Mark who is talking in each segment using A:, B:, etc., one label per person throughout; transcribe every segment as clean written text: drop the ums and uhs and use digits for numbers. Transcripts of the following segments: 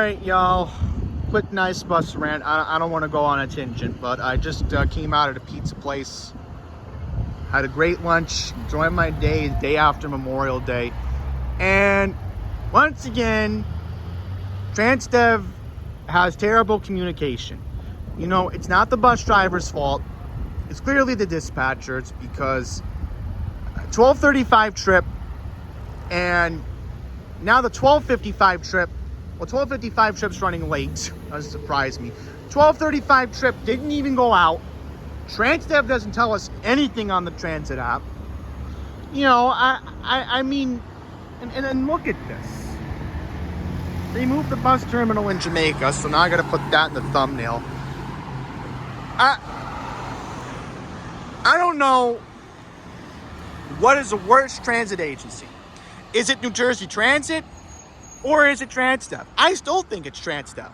A: Alright, y'all. Quick, nice bus rant. I don't want to go on a tangent, but I just came out at a pizza place. Had a great lunch. Enjoying my day after Memorial Day. And once again, TransDev has terrible communication. You know, it's not the bus driver's fault. It's clearly the dispatcher's, because 12:35 trip and now the 12:55 trip. Well, 12:55 trip's running late. Doesn't surprise me. 12:35 trip didn't even go out. TransDev doesn't tell us anything on the transit app. You know, I mean, and look at this. They moved the bus terminal in Jamaica, so now I got to put that in the thumbnail. I don't know what is the worst transit agency. Is it New Jersey Transit? Or is it TransDev? I still think it's TransDev.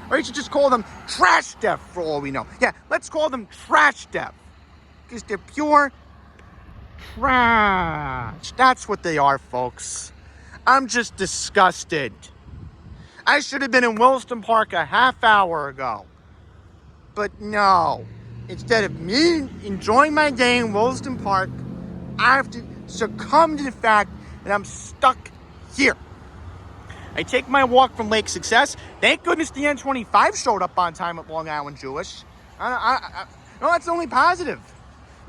A: Or you should just call them Trash Dev for all we know. Yeah, let's call them Trash Dev. Because they're pure trash. That's what they are, folks. I'm just disgusted. I should have been in Williston Park a half hour ago. But no. Instead of me enjoying my day in Williston Park, I have to succumb to the fact that I'm stuck here. I take my walk from Lake Success. Thank goodness the N22 showed up on time at Long Island Jewish. No, that's the only positive.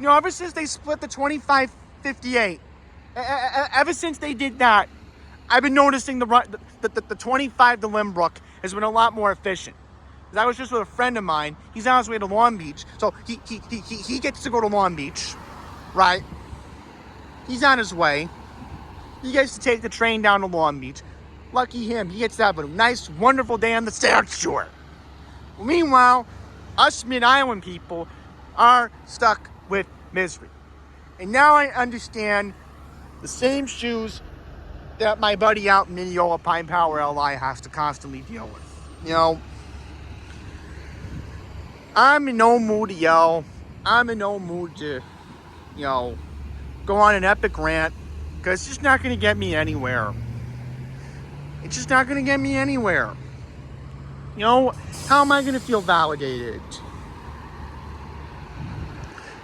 A: You know, ever since they split the 25-58, ever since they did that, I've been noticing the 25 to Limbrook has been a lot more efficient. I was just with a friend of mine. He's on his way to Long Beach, so he gets to go to Long Beach, right? He's on his way. He gets to take the train down to Long Beach. Lucky him. He gets to have a nice, wonderful day on the South Shore. Well, meanwhile, us Mid-Island people are stuck with misery. And now I understand the same shoes that my buddy out in Mineola Pine Power LI has to constantly deal with. You know, I'm in no mood to yell. I'm in no mood to, you know, go on an epic rant, because it's just not going to get me anywhere. It's just not going to get me anywhere. You know, how am I going to feel validated?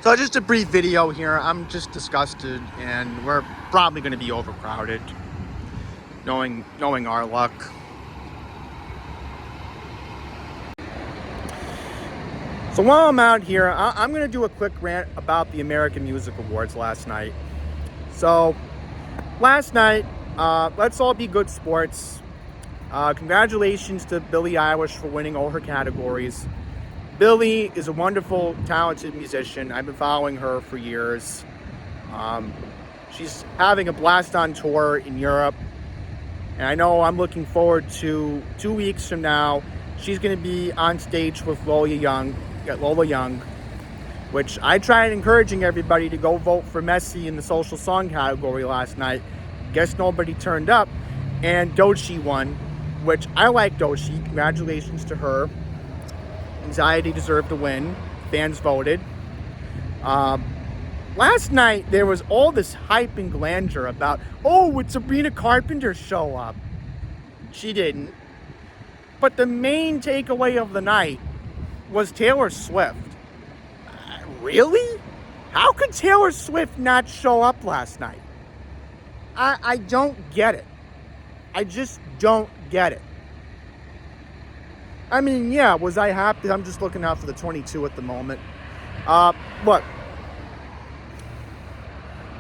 A: So just a brief video here. I'm just disgusted, and we're probably going to be overcrowded, knowing our luck. So while I'm out here, I'm going to do a quick rant about the American Music Awards last night. So, last night, let's all be good sports. Congratulations to Billie Eilish for winning all her categories. Billie is a wonderful, talented musician. I've been following her for years. She's having a blast on tour in Europe. And I know I'm looking forward to 2 weeks from now. She's going to be on stage with Lola Young, which I tried encouraging everybody to go vote for Messi in the social song category last night. Guess nobody turned up, and Doechii won, which I like Doechii. Congratulations to her. Anxiety deserved to win. Fans voted. Last night, there was all this hype and grandeur about, oh, would Sabrina Carpenter show up? She didn't. But the main takeaway of the night was Taylor Swift. Really? How could Taylor Swift not show up last night? I don't get it. I just don't get it. I mean, yeah, was I happy? I'm just looking out for the 22 at the moment. Look,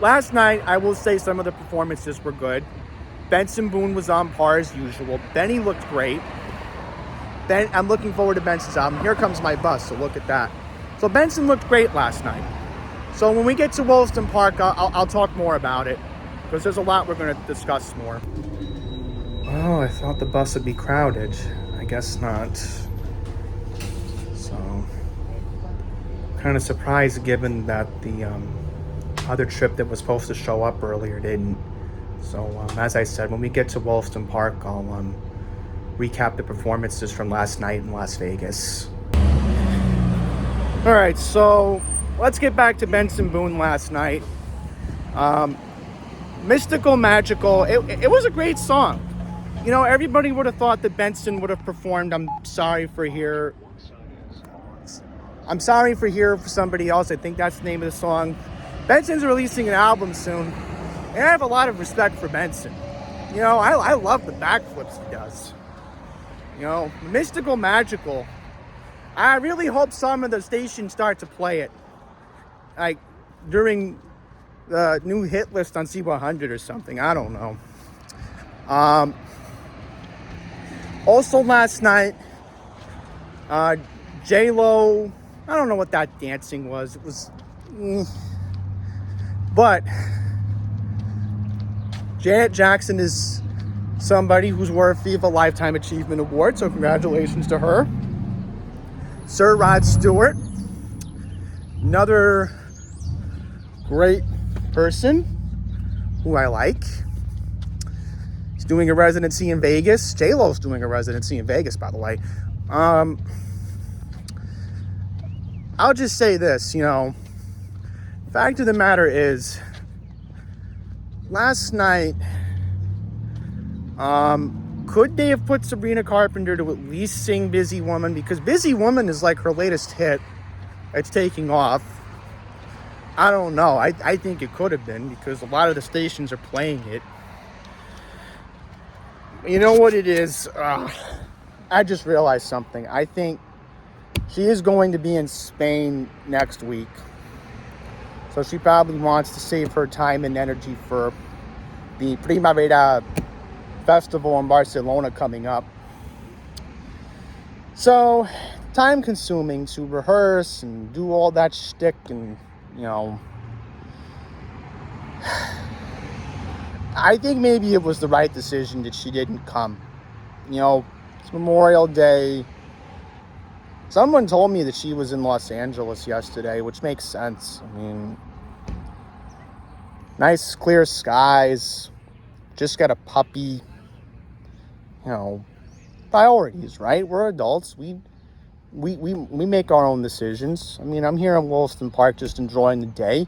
A: last night, I will say some of the performances were good. Benson Boone was on par as usual. Benny looked great. I'm looking forward to Benson's album. Here comes my bus, so look at that. So Benson looked great last night. So when we get to Williston Park, I'll talk more about it, because there's a lot we're going to discuss more. Oh, I thought the bus would be crowded. I guess not. So, kind of surprised given that the other trip that was supposed to show up earlier didn't. So, as I said, when we get to Williston Park, I'll recap the performances from last night in Las Vegas. All right, so let's get back to Benson Boone last night. Mystical, Magical. It was a great song. You know, everybody would have thought that Benson would have performed I'm Sorry for Here. I'm Sorry for Here for somebody else. I think that's the name of the song. Benson's releasing an album soon. And I have a lot of respect for Benson. You know, I love the backflips he does. You know, mystical, magical. I really hope some of the stations start to play it. Like, during the new hit list on C100 or something. I don't know. Also last night, J-Lo, I don't know what that dancing was. It was... But Janet Jackson is somebody who's worthy of a Lifetime Achievement Award, so congratulations to her. Sir Rod Stewart, another great person who I like. He's doing a residency in Vegas. J-Lo's doing a residency in Vegas, by the way. I'll just say this, you know, fact of the matter is, last night, could they have put Sabrina Carpenter to at least sing Busy Woman? Because Busy Woman is like her latest hit. It's taking off. I don't know. I think it could have been, because a lot of the stations are playing it. You know what it is? I just realized something. I think she is going to be in Spain next week. So she probably wants to save her time and energy for the Primavera Festival in Barcelona coming up. So, time consuming to rehearse and do all that shtick, and, you know, I think maybe it was the right decision that she didn't come. You know, it's Memorial Day. Someone told me that she was in Los Angeles yesterday, which makes sense. I mean, nice clear skies, just got a puppy. You know, priorities, right? We're adults. We make our own decisions. I mean, I'm here in Williston Park just enjoying the day.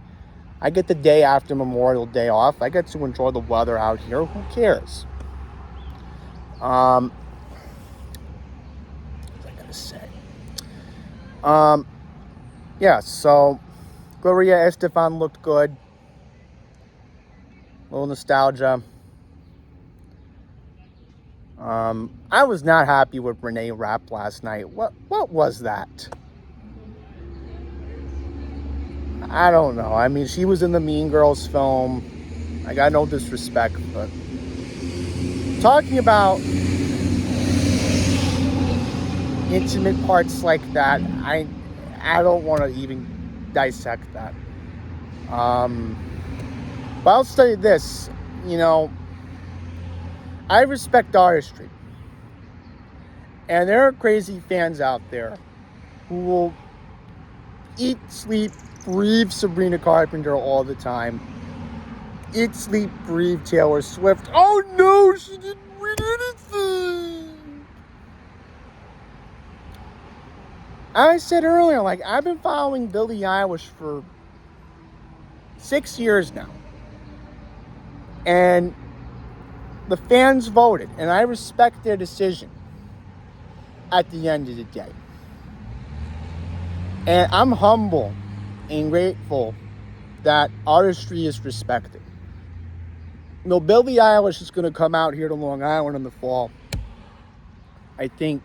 A: I get the day after Memorial Day off. I get to enjoy the weather out here. Who cares? What was I gonna say? Yeah, so Gloria Estefan looked good. A little nostalgia. I was not happy with Renee Rapp last night. What was that? I don't know. I mean, she was in the Mean Girls film. I got no disrespect, but talking about intimate parts like that, I don't want to even dissect that. But I'll say this, you know, I respect artistry. And there are crazy fans out there who will eat, sleep, breathe Sabrina Carpenter all the time. Eat, sleep, breathe Taylor Swift. Oh no, she didn't win anything. I said earlier, like, I've been following Billie Eilish for 6 years now. And the fans voted, and I respect their decision at the end of the day. And I'm humble and grateful that artistry is respected. You know, Billie Eilish is going to come out here to Long Island in the fall. I think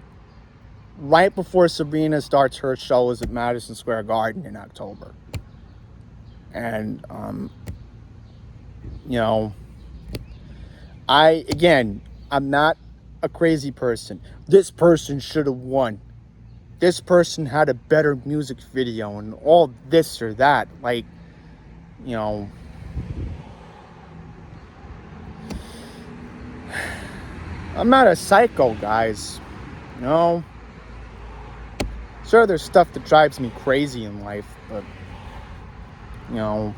A: right before Sabrina starts her shows at Madison Square Garden in October. And, you know, I'm not a crazy person. This person should have won. This person had a better music video and all this or that. Like, you know, I'm not a psycho, guys. You know, sure, there's stuff that drives me crazy in life, but, you know,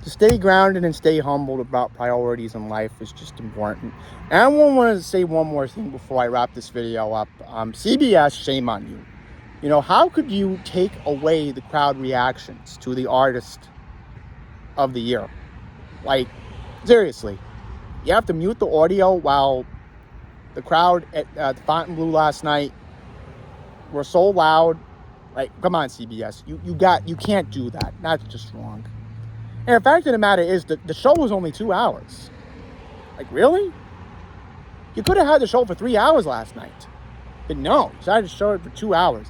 A: to stay grounded and stay humbled about priorities in life is just important. And I want to say one more thing before I wrap this video up. CBS, shame on you. You know, how could you take away the crowd reactions to the artist of the year? Like, seriously. You have to mute the audio while the crowd at the Fontainebleau last night were so loud. Like, come on, CBS. You can't do that. That's just wrong. And the fact of the matter is that the show was only 2 hours. Like, really? You could have had the show for 3 hours last night. But no, you decided to show it for 2 hours.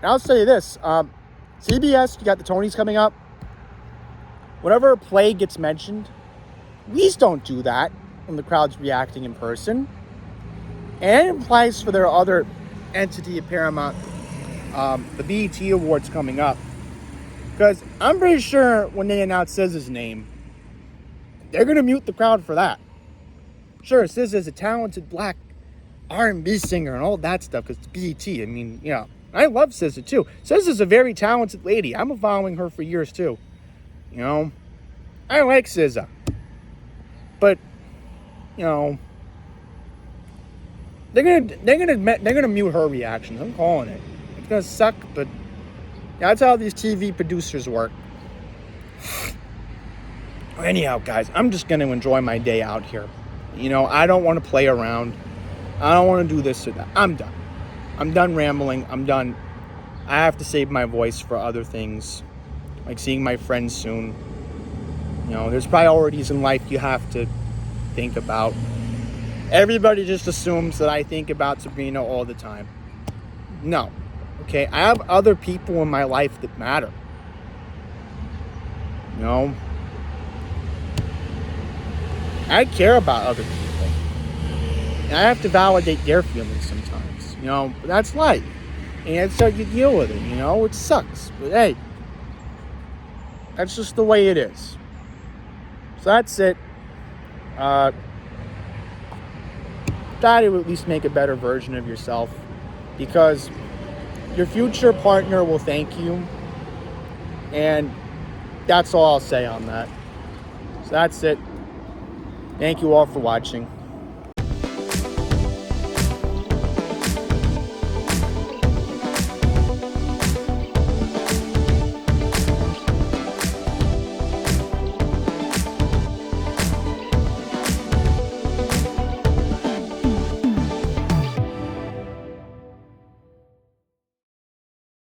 A: And I'll say this. CBS, you got the Tonys coming up. Whenever a play gets mentioned, please don't do that when the crowd's reacting in person. And it applies for their other entity at Paramount, the BET Awards coming up. Because I'm pretty sure when they announce SZA's name, they're going to mute the crowd for that. Sure, SZA's a talented black R&B singer and all that stuff because it's BET. I mean, you know, I love SZA too. SZA's a very talented lady. I'm following her for years too. You know, I like SZA. But, you know, they're gonna mute her reactions. I'm calling it. It's gonna suck, but that's how these TV producers work. Anyhow, guys, I'm just gonna enjoy my day out here. You know, I don't want to play around. I don't want to do this or that. I'm done. I'm done rambling. I'm done. I have to save my voice for other things, like seeing my friends soon. You know, there's priorities in life you have to think about. Everybody just assumes that I think about Sabrina all the time. No. Okay, I have other people in my life that matter. You know, I care about other people. And I have to validate their feelings sometimes. You know, but that's life. And that's how you deal with it, you know? It sucks. But hey, that's just the way it is. So that's it. Try to at least make a better version of yourself. Because your future partner will thank you. And that's all I'll say on that. So that's it. Thank you all for watching.